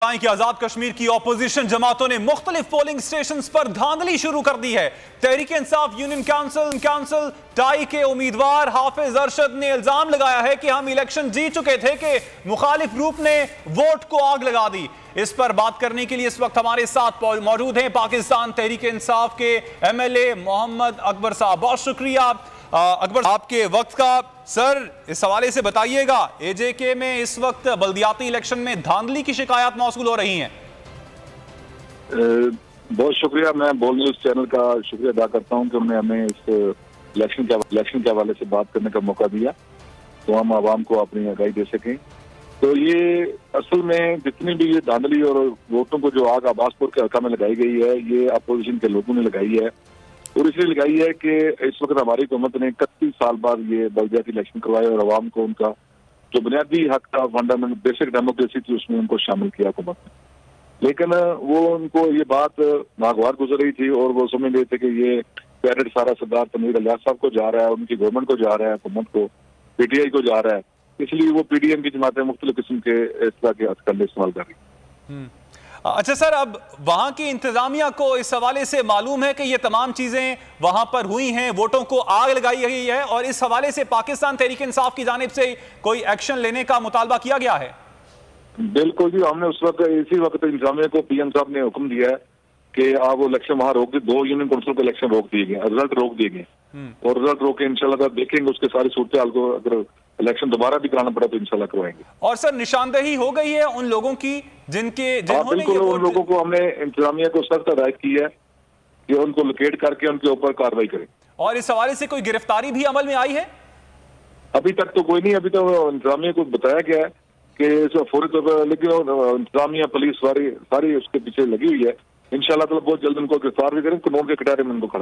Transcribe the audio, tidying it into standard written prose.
कि आजाद कश्मीर की ऑपोजिशन जमातों ने मुख्तलिफ पोलिंग स्टेशन पर धांधली शुरू कर दी है। Tehreek Insaf union council tie के उम्मीदवार हाफिज अरशद ने इल्जाम लगाया है कि हम इलेक्शन जीत चुके थे कि मुखालिफ ग्रुप ने वोट को आग लगा दी। इस पर बात करने के लिए इस वक्त हमारे साथ मौजूद हैं पाकिस्तान तहरीक इंसाफ के MLA मोहम्मद अकबर साहब। बहुत शुक्रिया अकबर आपके वक्त का। सर, इस हवाले से बताइएगा, AJK में इस वक्त बल्दियाती इलेक्शन में धांधली की शिकायत मौसूल हो रही हैं। बहुत शुक्रिया। मैं बोल न्यूज चैनल का शुक्रिया अदा करता हूं कि उन्होंने हमें इस इलेक्शन के हवाले से बात करने का मौका दिया तो हम आवाम को अपनी आगाही दे सकें। तो ये असल में जितनी भी ये धांधली और वोटों को जो आग अब्बासपुर के हल्का में लगाई गई है, ये अपोजिशन के लोगों ने लगाई है और इसलिए लगाई है कि इस वक्त हमारी हुकूमत ने 31 साल बाद ये बल्दियाती इलेक्शन करवाए और आवाम को उनका जो बुनियादी हक था, फंडामेंटल बेसिक डेमोक्रेसी थी, उसमें उनको शामिल किया हुकूमत ने। लेकिन वो उनको ये बात नागवार गुजर रही थी और वो समझ रहे थे कि ये क्रेडिट सारा सरदार तनवीर इलियास साहब को जा रहा है, उनकी गवर्नमेंट को जा रहा है, हुकूमत को, PTI को जा रहा है। इसलिए वो PDM की जमातें मुख्तलिफ किस्म के इस तरह के हथकंडे इस्तेमाल कर रही। अच्छा सर, अब वहां की इंतजामिया को इस हवाले से मालूम है कि ये तमाम चीजें वहां पर हुई हैं, वोटों को आग लगाई गई है और इस हवाले से पाकिस्तान तहरीक इंसाफ की जानिब से कोई एक्शन लेने का मुतालबा किया गया है? बिल्कुल जी, हमने उस वक्त इसी वक्त इंतजामिया को PM साहब ने हुक्म दिया है कि आप वो इलेक्शन वहां रोक दी। 2 यूनियन काउंसिल को इलेक्शन रोक दिए गए, रिजल्ट रोक दिए गए और रिजल्ट रोक के इंशाल्लाह देखेंगे उसके सारी सूरत हाल को। अगर इलेक्शन दोबारा भी कराना पड़ा तो इंशाल्लाह करवाएंगे। और सर, निशानदेही हो गई है उन लोगों की जिन्होंने बिल्कुल उन लोगों को हमने इंतजामिया को सख्त हिदायत की है कि उनको लोकेट करके उनके ऊपर कार्रवाई करें। और इस हवाले से कोई गिरफ्तारी भी अमल में आई है? अभी तक तो कोई नहीं। अभी तो इंतजामिया को बताया गया है कि फौरी तौर पर, लेकिन इंतजामिया पुलिस सारी उसके पीछे लगी हुई है। इंशाल्लाह बहुत जल्द उनको गिरफ्तार भी करें, कानून के कटारे में उनको खड़ा